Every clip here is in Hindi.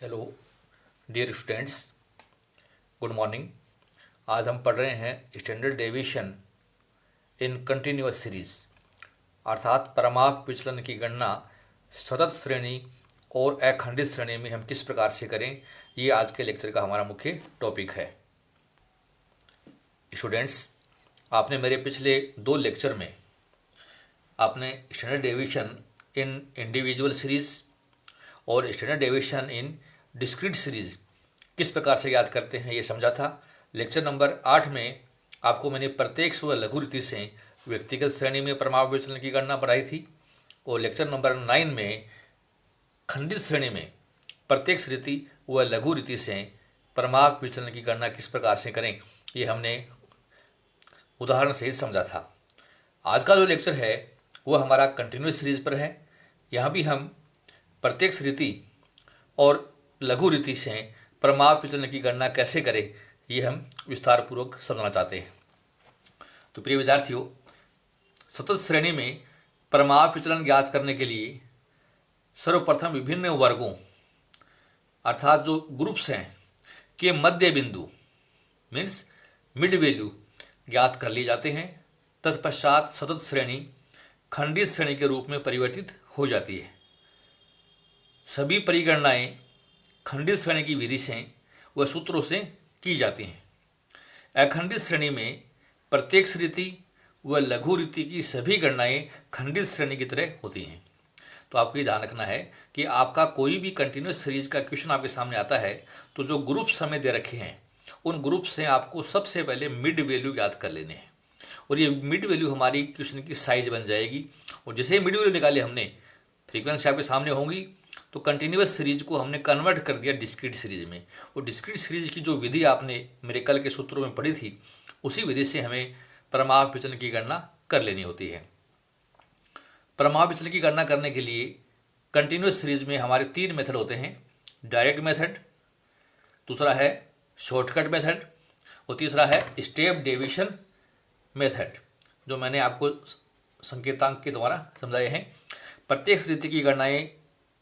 Hello dear students, good morning. आज हम पढ़ रहे हैं standard deviation in continuous series, अर्थात परमाप विचलन की गणना सतत श्रेणी और अखंडित श्रेणी में हम किस प्रकार से करें, ये आज के लेक्चर का हमारा मुख्य टॉपिक है। स्टूडेंट्स, आपने मेरे पिछले 2 लेक्चर में आपने स्टैंडर्ड डेविएशन इन इंडिविजुअल सीरीज और स्टैंडर्ड डेविएशन इन डिस्क्रीट सीरीज किस प्रकार से याद करते हैं ये समझा था। लेक्चर नंबर 8 में आपको मैंने प्रत्येक व लघु रीति से व्यक्तिगत श्रेणी में परमाप विचलन की गणना बढ़ाई थी, और लेक्चर नंबर 9 में खंडित श्रेणी में प्रत्येक रीति व लघु रीति से परमाप विचलन की गणना किस प्रकार से करें, ये हमने उदाहरण सहित समझा था। आज का जो लेक्चर है वह हमारा कंटिन्यूस सीरीज पर है। यहाँ भी हम प्रत्येक रीति और लघु रीति से परमाप विचलन की गणना कैसे करें, ये हम विस्तार पूर्वक समझना चाहते हैं। तो प्रिय विद्यार्थियों, सतत श्रेणी में परमाप विचलन ज्ञात करने के लिए सर्वप्रथम विभिन्न वर्गों अर्थात जो ग्रुप्स हैं के मध्य बिंदु मीन्स मिड वैल्यू ज्ञात कर लिए जाते हैं। तत्पश्चात सतत श्रेणी खंडित श्रेणी के रूप में परिवर्तित हो जाती है। सभी परिगणनाएं खंडित श्रेणी की विधि से व सूत्रों से की जाती हैं। अखंडित श्रेणी में प्रत्येक रीति व लघु रीति की सभी गणनाएं खंडित श्रेणी की तरह होती हैं। तो आपको ये ध्यान रखना है कि आपका कोई भी कंटिन्यूस सीरीज का क्वेश्चन आपके सामने आता है तो जो ग्रुप्स हमें दे रखे हैं उन ग्रुप से आपको सबसे पहले मिड वैल्यू याद कर लेने हैं, और ये मिड वैल्यू हमारी क्वेश्चन की साइज बन जाएगी। और जैसे मिड वैल्यू निकाले हमने, फ्रीक्वेंसी आपके सामने होंगी, तो कंटिन्यूस सीरीज को हमने कन्वर्ट कर दिया डिस्क्रीट सीरीज में। और डिस्क्रीट सीरीज की जो विधि आपने मेरे कल के सूत्रों में पढ़ी थी, उसी विधि से हमें परमाप विचलन की गणना कर लेनी होती है। परमाप विचलन की गणना करने के लिए कंटिन्यूस सीरीज में हमारे 3 मेथड होते हैं। डायरेक्ट मेथड, दूसरा है शॉर्टकट मेथड, और तीसरा है स्टेप डेविएशन मेथड, जो मैंने आपको संकेतांक के द्वारा समझाए हैं। प्रत्येक रीति की गणनाएं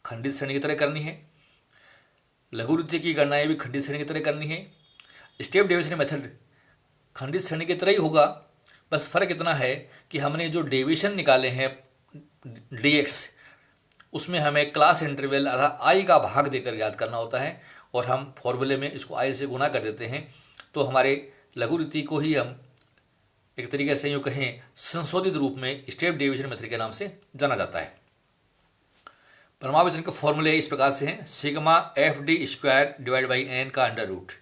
खंडित श्रेणी की तरह करनी है, लघु रीति की गणनाएं भी खंडित श्रेणी की तरह करनी है। स्टेप डेविएशन मेथड खंडित श्रेणी की तरह ही होगा, बस फर्क इतना है कि हमने जो डेविएशन निकाले हैं dx, उसमें हमें क्लास इंटरवल अर्थात आई का भाग देकर याद करना होता है, और हम फॉर्मूले में इसको आई से गुना कर देते हैं। तो हमारे लघु रीति को ही हम एक तरीके से यूँ कहें संशोधित रूप में स्टेप डेविएशन मेथड के नाम से जाना जाता है। परमाप विचलन के फॉर्मूले इस प्रकार से हैं, sigma F d square divide by n का अंडर रूट,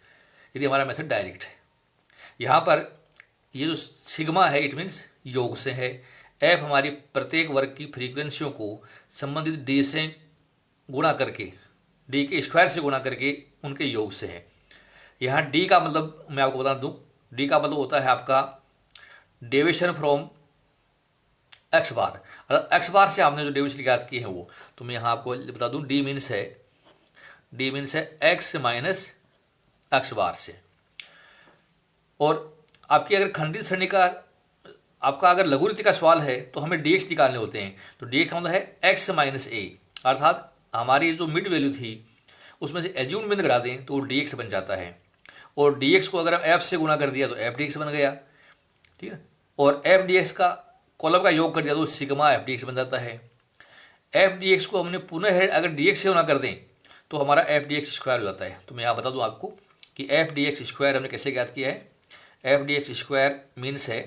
यदि हमारा मेथड डायरेक्ट है। यहाँ पर ये जो सिग्मा है इट मीन्स योग से है, एफ हमारी प्रत्येक वर्ग की फ्रीक्वेंसियों को संबंधित डी से गुणा करके, डी के स्क्वायर से गुणा करके उनके योग से है। यहाँ डी का मतलब मैं आपको बता दूँ, डी का मतलब होता है आपका डेविएशन फ्रॉम एक्स बार, अर्थात एक्स बार से आपने जो डेविएशन याद किए हैं वो, तो मैं यहाँ आपको बता दूँ डी मीन्स है एक्स माइनस एक्स बार से। और आपकी अगर खंडित श्रेणी का आपका अगर लघु रीति का सवाल है तो हमें डी एक्स निकालने होते हैं। तो डी एक्स का मतलब है एक्स माइनस ए, अर्थात हमारी जो मिड वैल्यू थी उसमें से एज्यूम बिंदु करा दें तो डी एक्स बन जाता है, और डी एक्स को अगर हम एफ से गुणा कर दिया तो एफ डी एक्स बन गया, ठीक है। और एफ डी एक्स का कॉलम का योग कर दिया तो सिग्मा एफ डी एक्स बन जाता है। एफ डी एक्स को हमने पुनः अगर डी एक्स से गुणा कर दें तो हमारा एफ डी एक्स स्क्वायर हो जाता है। तो मैं यहाँ बता दूँ आपको कि एफ डी एक्स स्क्वायर हमने कैसे ज्ञात किया है। F D x square means है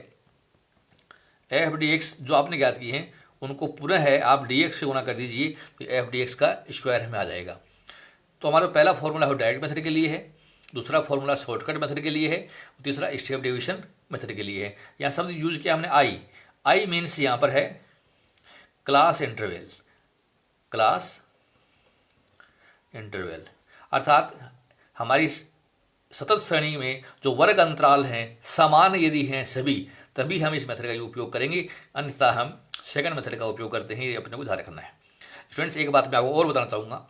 एफ डी एक्स जो आपने ज्ञात किए हैं उनको पुनः है आप डी एक्स से गुणा कर दीजिए तो एफ डी एक्स का स्क्वायर हमें आ जाएगा। तो हमारा पहला फॉर्मूला है डायरेक्ट मेथड के लिए है, दूसरा फॉर्मूला शॉर्टकट मेथड के लिए है, तीसरा स्टेप डेविएशन मेथड के लिए है। यहाँ शब्द यूज किया हमने आई मीन्स यहाँ पर है क्लास इंटरवल, अर्थात हमारी सतत श्रेणी में जो वर्ग अंतराल हैं समान यदि हैं सभी, तभी हम इस मेथड का उपयोग करेंगे, अन्यथा हम सेकंड मेथड का उपयोग करते हैं। ये अपने को ध्यान रखना है। स्टूडेंट्स, एक बात मैं आपको और बताना चाहूँगा,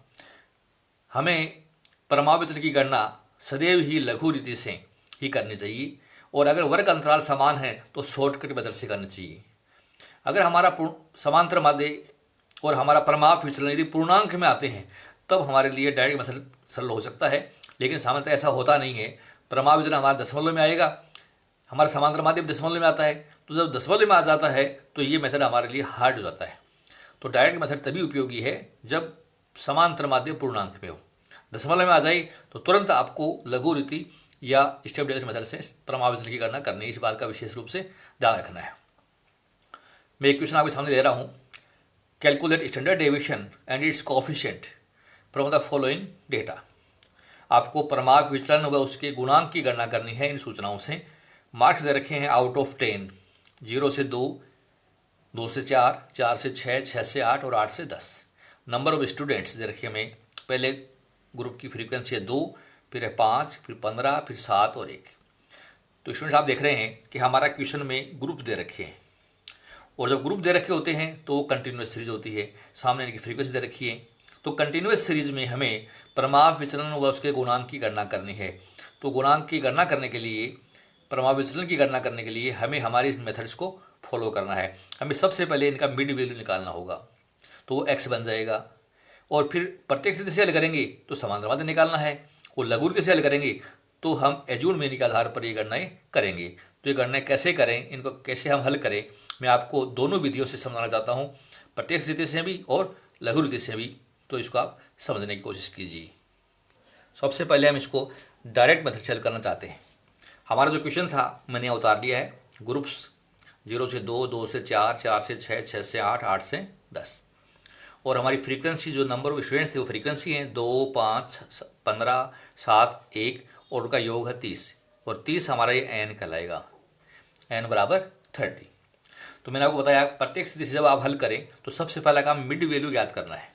हमें परमाप विचलन की गणना सदैव ही लघु रीति से ही करनी चाहिए, और अगर वर्ग अंतराल समान है तो शॉर्टकट मेथड से करनी चाहिए। अगर हमारा समांतर माध्य और हमारा परमाप विचलन यदि पूर्णांक में आते हैं तब हमारे लिए डायरेक्ट मेथड सरल हो सकता है, लेकिन सामान्यतः ऐसा होता नहीं है। परमाविचलन हमारा दशमलव में आएगा, हमारा समांतर माध्यम दशमलव में आता है, तो जब दशमलव में आ जाता है तो ये मेथड हमारे लिए हार्ड हो जाता है। तो डायरेक्ट मेथड तभी उपयोगी है जब समांतर माध्यम पूर्णांक में हो। दशमलव में आ जाए तो तुरंत आपको लघु रीति या स्टेप डेविएशन मेथड से परमाविचलन की गणना करनी है। इस बात का विशेष रूप से ध्यान रखना है। मैं एक क्वेश्चन आपके सामने दे रहा हूँ। Calculate standard deviation and it's coefficient from the following data. आपको परमाणु विचलन व उसके गुणांक की गणना करनी है इन सूचनाओं से। मार्क्स दे रखे हैं आउट ऑफ 10, 0 से 2, 2 से 4, 4 से 6, 6 से 8 और 8 से 10। नंबर ऑफ स्टूडेंट्स दे रखे हमें। पहले ग्रुप की फ्रीक्वेंसी है 2, फिर है 5, फिर 15, फिर 7 और 1। तो स्टूडेंट्स आप देख रहे हैं कि हमारा क्वेश्चन में ग्रुप दे रखे हैं, और जब ग्रुप दे रखे होते हैं तो कंटिन्यूस सीरीज होती है। सामने इनकी फ्रीक्वेंसी दे रखी है, तो कंटिन्यूस सीरीज में हमें परमाणु विचलन व उसके गुणांक की गणना करनी है। तो गुणांक की गणना करने के लिए, परमाणु विचलन की गणना करने के लिए हमें हमारे इस मेथड्स को फॉलो करना है। हमें सबसे पहले इनका मिड वैल्यू निकालना होगा, तो वो x बन जाएगा। और फिर प्रत्येक स्थिति से हल करेंगे तो समांतर माध्य निकालना है, और लघु रीति से हल करेंगे तो हम एजून मीन के आधार पर ये गणनाएं करेंगे। तो ये गणनाएं कैसे करें, इनको कैसे हम हल करें, मैं आपको दोनों विधियों से समझाना चाहता हूँ, प्रत्येक स्थिति से भी और लघु रीति से भी। तो इसको आप समझने की कोशिश कीजिए। सबसे पहले हम इसको डायरेक्ट मेथड से हल करना चाहते हैं। हमारा जो क्वेश्चन था मैंने यहाँ उतार दिया है। ग्रुप्स 0 से 2, 2 से 4, 4 से 6, 6 से 8, 8 से 10। और हमारी फ्रीक्वेंसी जो नंबर ऑफ स्टूडेंट्स थे वो फ्रीक्वेंसी है 2, 5, 15, 7, 1 और उनका योग है 30। और 30 हमारा ये n कहलाएगा, n बराबर 30। तो मैंने आपको बताया प्रत्येक स्थिति से जब आप हल करें तो सबसे पहला काम मिड वैल्यू ज्ञात करना है।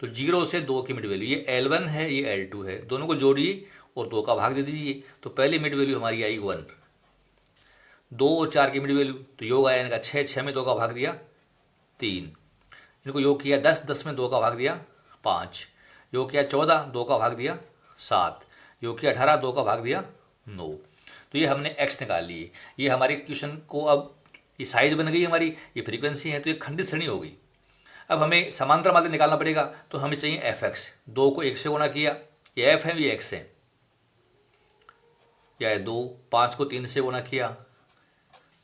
तो 0 से 2 की मिड वैल्यू, ये L1 है, ये L2 है, दोनों को जोड़िए और 2 का भाग दे दीजिए। तो पहली मिड वैल्यू हमारी आई 1। 2 और 4 की मिड वैल्यू, तो योग आया इनका 6, 6 में 2 का भाग दिया 3। इनको योग किया 10, 10 में 2 का भाग दिया 5। योग किया 14, 2 का भाग दिया 7। योग किया 18, 2 का भाग दिया 9। तो ये हमने x निकाल लिए। ये हमारे क्वेश्चन को अब ये साइज बन गई हमारी, ये फ्रीक्वेंसी है, तो ये खंडित श्रेणी हो गई। अब हमें समांतर माध्य निकालना पड़ेगा, तो हमें चाहिए fx। 2 को 1 से गुणा किया, ये f है, ये x है। या 2, 5 को 3 से गुणा किया,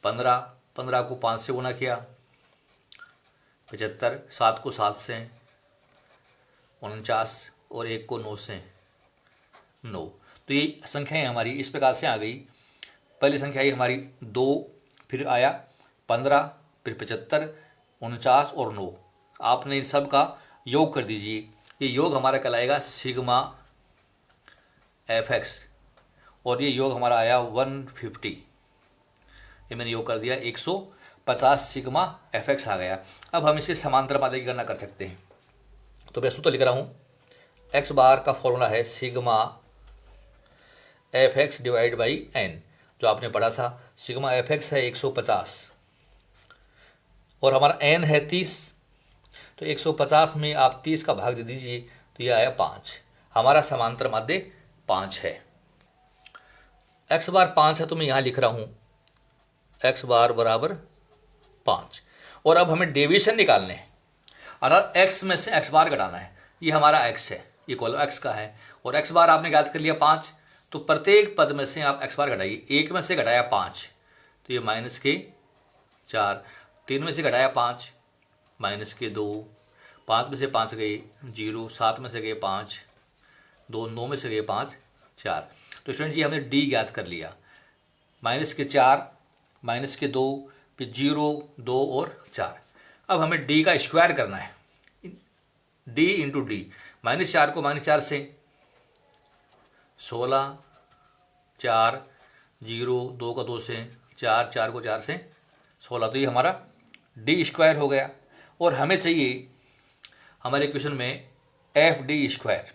15, 15 को 5 से गुणा किया, 75, 7 को 7 से, 49 और 1 को 9 से 9। तो ये संख्याएं हमारी इस प्रकार से आ गई। पहली संख्या आई हमारी 2, फिर आया 15, फिर 75, 49 और 9। आपने इन सब का योग कर दीजिए। ये योग हमारा कहलाएगा सिग्मा fx, और ये योग हमारा आया 150। ये मैंने योग कर दिया, 150 सिग्मा fx आ गया। अब हम इसे समांतर माध्य की गणना कर सकते हैं। तो मैं सूत्र लिख रहा हूँ, x बार का फॉर्मूला है sigma fx divide by n, जो आपने पढ़ा था। सिग्मा fx है 150 और हमारा n है 30। तो 150 में आप 30 का भाग दे दीजिए, तो ये आया 5। हमारा समांतर माध्य 5 है। x बार 5 है, तो मैं यहाँ लिख रहा हूँ x बार बराबर 5। और अब हमें डेविएशन निकालने हैं, अर्थात x में से x बार घटाना है। ये हमारा x है, ये कॉलम x का है, और x बार आपने ज्ञात कर लिया 5। तो प्रत्येक पद में से आप x बार घटाइए। 1 में से घटाया 5, तो ये माइनस के 4। 3 में से घटाया 5, माइनस के 2। 5 में से 5 गए 0, 7 में से गए 5, 2, 9 में से गए 5, 4। तो स्टूडेंट जी हमने d ज्ञात कर लिया, माइनस के 4, माइनस के 2, फिर 0, 2 और 4। अब हमें d का स्क्वायर करना है, d इंटू डी। माइनस 4 को माइनस 4 से 16, 4, 0, 2 का 2 से 4, 4 को 4 से 16। तो ये हमारा डी स्क्वायर हो गया। और हमें चाहिए हमारे क्वेश्चन में एफ डी स्क्वायर,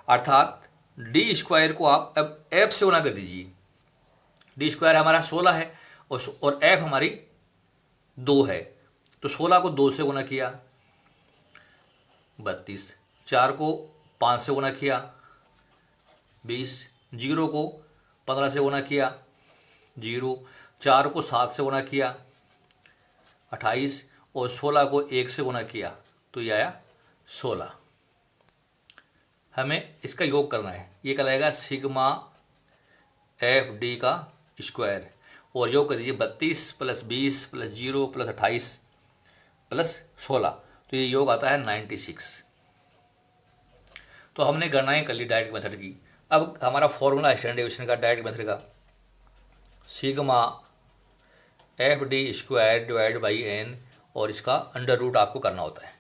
अर्थात डी स्क्वायर को आप अब एफ से गुणा कर दीजिए। डी स्क्वायर हमारा 16 है और एफ हमारी 2 है। तो 16 को 2 से गुणा किया 32, 4 को 5 से गुणा किया 20, 0 को 15 से गुणा किया 0, 4 को 7 से गुणा किया 28 और 16 को 1 से गुणा किया, तो ये आया 16। हमें इसका योग करना है। ये कहलाएगा सिग्मा एफ डी का स्क्वायर, और योग कर दीजिए 32 प्लस 20 प्लस 0 प्लस 28 प्लस 16, तो ये योग आता है 96। तो हमने गणनाएं कर ली डायरेक्ट मेथड की। अब हमारा फॉर्मूला है स्टैंडर्ड डेविएशन का डायरेक्ट मेथड का, sigma F d square divide by n, और इसका अंडर रूट आपको करना होता है,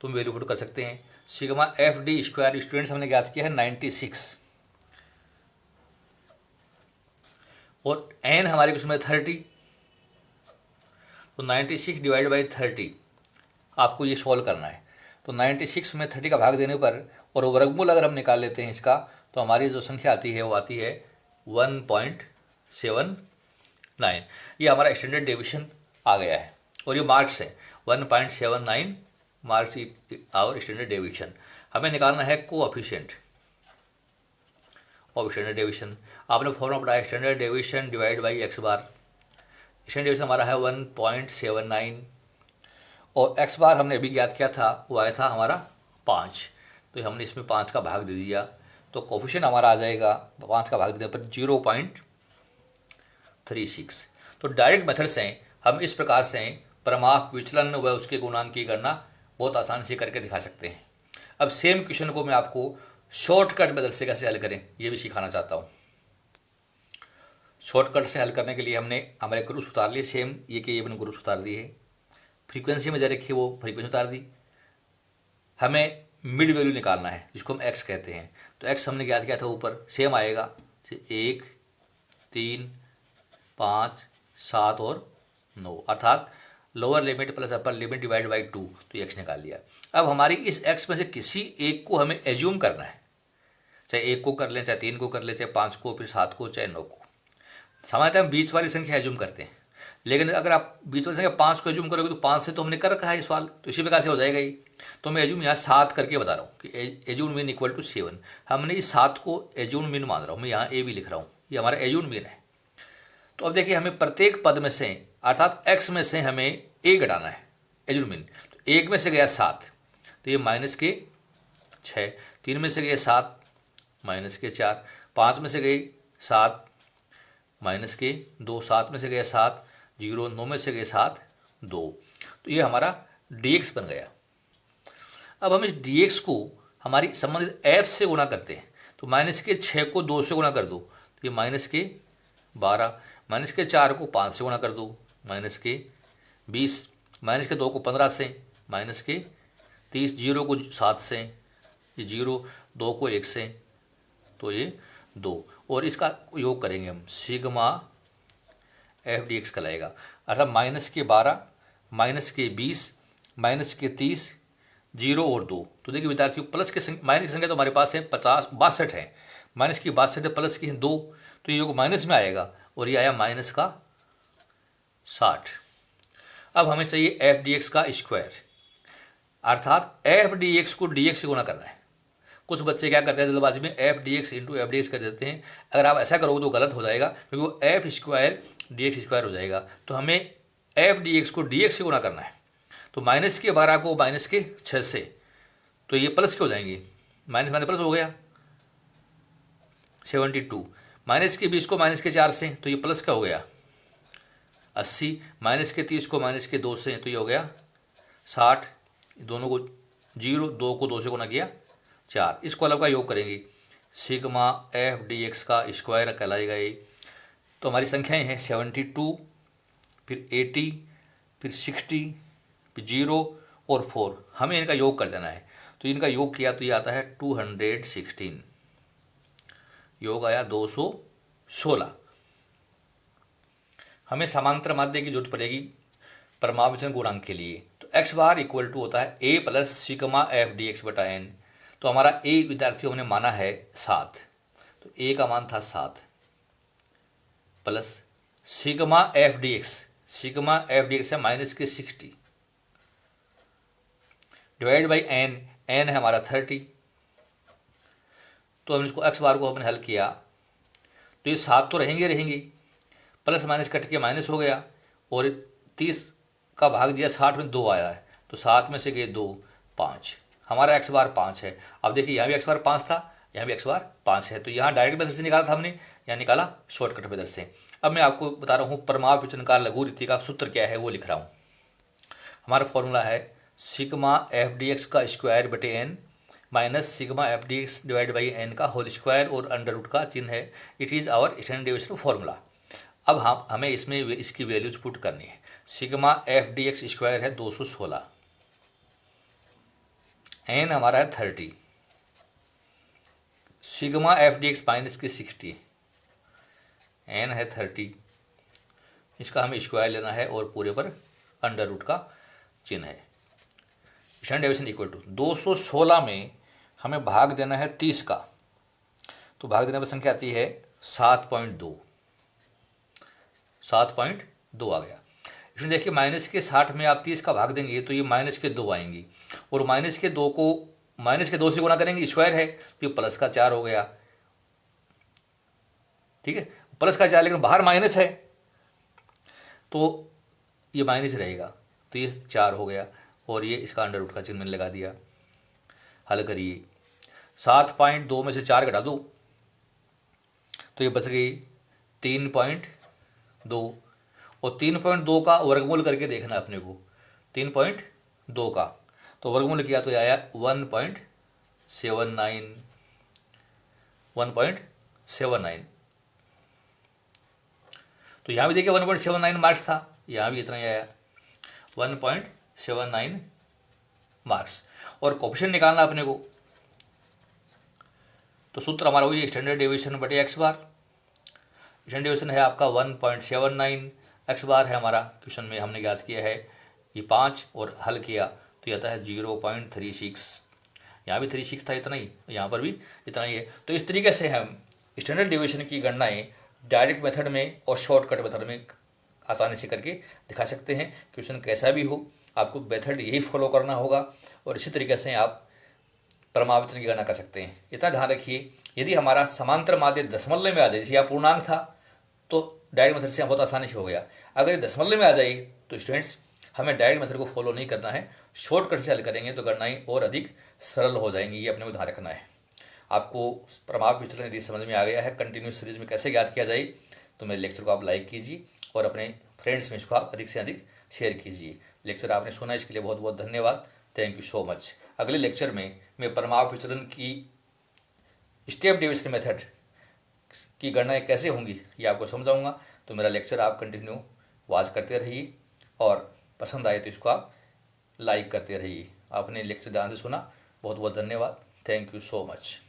तो हम वैल्यू पुट कर सकते हैं। Sigma F d square students हमने ज्ञात किया है 96, और एन हमारे किसमें 30, तो 96 डिवाइड बाई 30 आपको ये सॉल्व करना है। तो 96 में 30 का भाग देने पर और वर्गमूल अगर हम निकाल लेते हैं इसका, तो हमारी जो संख्या आती है वो आती है 1.79। ये हमारा स्टैंडर्ड डेविएशन आ गया है, और ये मार्क्स है 1.79 मार्क्स और स्टैंडर्ड डेविएशन। हमें निकालना है कोएफिशिएंट ऑफ स्टैंडर्ड डेविएशन। आपने फॉर्मूला पढ़ा है standard deviation divide by x bar. Standard deviation हमारा है 1.79, और एक्स बार हमने अभी ज्ञात किया था, वो आया था हमारा 5, तो हमने इसमें 5 का भाग दे दिया, तो कोएफिशिएंट हमारा आ जाएगा 5 का भाग देने पर 0.36। तो डायरेक्ट मेथड से हम इस प्रकार से परमाप विचलन व उसके गुणांक की गणना बहुत आसानी से करके दिखा सकते हैं। अब सेम क्वेश्चन को मैं आपको शॉर्टकट मेथड से कैसे हल करें ये भी सिखाना चाहता हूँ। शॉर्टकट से हल करने के लिए हमने हमारे ग्रुप्स उतार लिए, सेम ये कि ये मैंने ग्रुप्स उतार दिए, फ्रीक्वेंसी में दे रखी वो फ्रीक्वेंसी उतार दी। हमें मिड वैल्यू निकालना है जिसको हम एक्स कहते हैं, तो एक्स हमने ज्ञात किया था ऊपर, सेम आएगा 1, 3, 5, 7 और 9, अर्थात lower limit plus upper limit divide by 2, तो ये एक्स निकाल लिया। अब हमारी इस एक्स में से किसी एक को हमें एज्यूम करना है, चाहे 1 को कर लें, चाहे 3 को कर लें, चाहे 5 को, फिर 7 को, चाहे 9 को। सामान्यतः हम बीच वाली संख्या एज्यूम करते हैं, लेकिन अगर आप बीच वाली संख्या 5 को एज्यूम करोगे तो 5 से तो हमने कर रखा है सवाल, तो इसी प्रकार से हो जाएगा ही। तो मैं एज्यूम यहाँ 7 करके बता रहा हूँ कि एज्यूम मीन इक्वल टू 7। हमने इस 7 को एज्यूम मीन मान रहा हूँ, मैं यहाँ ए भी लिख रहा हूँ, ये हमारा एज्यूम मीन है। तो अब देखिए हमें प्रत्येक पद में से अर्थात एक्स में से हमें ए घटाना है एज्यूम मीन। तो 1 में से गया 7, तो ये माइनस के 6, 3 में से गए 7 माइनस के 4, 5 में से गए 7 माइनस के 2, 7 में से गया 7 0, 9 में से गए 7 2, तो ये हमारा dx बन गया। अब हम इस dx को हमारी संबंधित एफ से गुणा करते हैं, तो माइनस के 6 को 2 से गुणा कर दो, तो ये माइनस के 12, माइनस के 4 को 5 से गुणा कर दो, माइनस के 20, माइनस के 2 को 15 से, माइनस के 30, 0 को 7 से, ये 0, 2 को 1 से, तो ये 2, और इसका योग करेंगे हम, सिग्मा एफ डी एक्स कहलाएगा, अर्थात माइनस के 12, माइनस के 20, माइनस के 30, 0 और 2। तो देखिए विद्यार्थियों प्लस के माइनस की संख्या तो हमारे पास है 62 है, माइनस की 62 है, प्लस की है 2, तो ये योग माइनस में आएगा, और ये आया माइनस का 60। अब हमें चाहिए एफ डी एक्स का स्क्वायर, अर्थात एफ डी एक्स को डी एक्स से गुणा करना है। कुछ बच्चे क्या करते हैं जल्दबाजी में F D x into F D x कर देते हैं, अगर आप ऐसा करोगे तो गलत हो जाएगा, क्योंकि वो F square D x square हो जाएगा। तो हमें एफ डी एक्स को डी एक्स से गुणा करना है, तो माइनस के 12 को माइनस के 6 से, तो ये प्लस के हो जाएंगे, माइनस माइनस प्लस हो गया 72, माइनस के 20 को माइनस के 4 से, तो ये प्लस का हो गया 80, माइनस के 30 को माइनस के 2 से, तो ये हो गया 60, दोनों को 0, 2 को 2 से गुणा किया 4, इस कॉलम का योग करेंगे, सिग्मा एफ डी एक्स का स्क्वायर कहलाएगा ये। तो हमारी संख्याएं हैं 72, फिर 80, फिर 60, फिर 0 और 4, हमें इनका योग कर देना है। तो इनका योग किया तो ये आता है 216, योग आया 216। हमें समांतर माध्य की जरूरत पड़ेगी परमाप विचलन गुणांक के लिए, तो एक्स बार इक्वल टू होता है A plus sigma F D X बटा एन। तो हमारा ए विद्यार्थियों ने माना है 7, तो ए का मान था 7 plus sigma F D x, sigma F D x है माइनस के 60 डिवाइड बाई एन, एन है हमारा 30। तो हम इसको एक्स बार को हमने हल किया, तो ये 7 तो रहेंगे, प्लस माइनस कट के माइनस हो गया, और 30 का भाग दिया 60 में 2 आया है, तो 7 में से गए 2, 5, हमारा एक्स बार 5 है। अब देखिए यहाँ भी एक्स बार 5 था, यहाँ भी एक्स बार 5 है, तो यहाँ डायरेक्ट मेथड से निकाला था हमने, यहाँ निकाला शॉर्टकट मेथड से। अब मैं आपको बता रहा हूँ परमाणु विचलन का लघु रीति का सूत्र क्या है, वो लिख रहा हूँ। हमारा फॉर्मूला है सिग्मा एफ डी एक्स का स्क्वायर बटे n minus sigma F D x divide by n का होल स्क्वायर और अंडर रूट का चिन्ह है। It is our standard deviation formula. अब हमें इसमें इसकी वैल्यूज पुट करनी है। Sigma F D x square है 216, एन हमारा है 30, sigma F D x minus की 60, एन है 30, इसका हमें स्क्वायर लेना है और पूरे पर अंडर रूट का चिन्ह है। स्टैंडर्ड डेविएशन इक्वल टू 216 में हमें भाग देना है 30 का, तो भाग देने पर संख्या आती है 7.2, 7.2 आ गया। इसमें देखिए माइनस के 60 में आप 30 का भाग देंगे तो ये माइनस के 2 आएंगी, और माइनस के 2 को माइनस के 2 से गुना करेंगे, स्क्वायर है तो ये प्लस का 4 हो गया। ठीक है, प्लस का 4 लेकिन बाहर माइनस है तो ये माइनस रहेगा, तो ये 4 हो गया, और ये इसका अंडर रूट का चिन्ह मैंने लगा दिया। हल करिए, 7.2 में से 4 घटा दो तो ये बच गई 3.2, और 3.2 का वर्गमूल करके देखना अपने को, 3.2 का तो वर्गमूल किया तो आया 1.79, 1.79। तो यहाँ भी देखिए 1.79 मार्क्स था, यहाँ भी इतना ही आया 1.79 मार्क्स। और कोफिशिएंट निकालना अपने को, तो सूत्र हमारा वही स्टैंडर्ड डेविएशन बटे एक्स बार। स्टैंडर्ड डेविएशन है आपका 1.79, एक्स बार है हमारा क्वेश्चन में हमने ज्ञात किया है ये 5, और हल किया तो ये आता है 0.36। यहाँ भी 36 था, इतना ही, यहाँ पर भी इतना ही है। तो इस तरीके से हम स्टैंडर्ड डेविएशन की गणनाएं डायरेक्ट मेथड में और शॉर्टकट मेथड में आसानी से करके दिखा सकते हैं। क्वेश्चन कैसा भी हो, आपको मेथड यही फॉलो करना होगा, और इसी तरीके से आप परमाणु विचलन की गणना कर सकते हैं। इतना ध्यान रखिए, यदि हमारा समांतर माध्य दशमलव में आ जाए, जैसे यहाँ पूर्णांक था तो डायरेक्ट मेथड से बहुत आसानी से हो गया। अगर ये दशमलव में आ जाए तो स्टूडेंट्स हमें डायरेक्ट मेथड को फॉलो नहीं करना है, शॉर्टकट से हल करेंगे तो गणनाएं और अधिक सरल हो जाएंगी, ये अपने को ध्यान रखना है। आपको परमाणु विचलन यदि समझ में आ गया है कंटिन्यूस सीरीज में कैसे ज्ञात किया जाए, तो मेरे लेक्चर को आप लाइक कीजिए और अपने फ्रेंड्स में इसको आप अधिक से अधिक शेयर कीजिए। लेक्चर आपने सुना, इसके लिए बहुत बहुत धन्यवाद। Thank you so much. अगले लेक्चर में मैं परमाणु विचलन की स्टेप डेविएशन मेथड की गणनाएं कैसे होंगी ये आपको समझाऊंगा। तो मेरा लेक्चर आप कंटिन्यू वॉच करते रहिए, और पसंद आए तो इसको आप लाइक करते रहिए। आपने लेक्चर ध्यान से सुना, बहुत बहुत धन्यवाद। Thank you so much.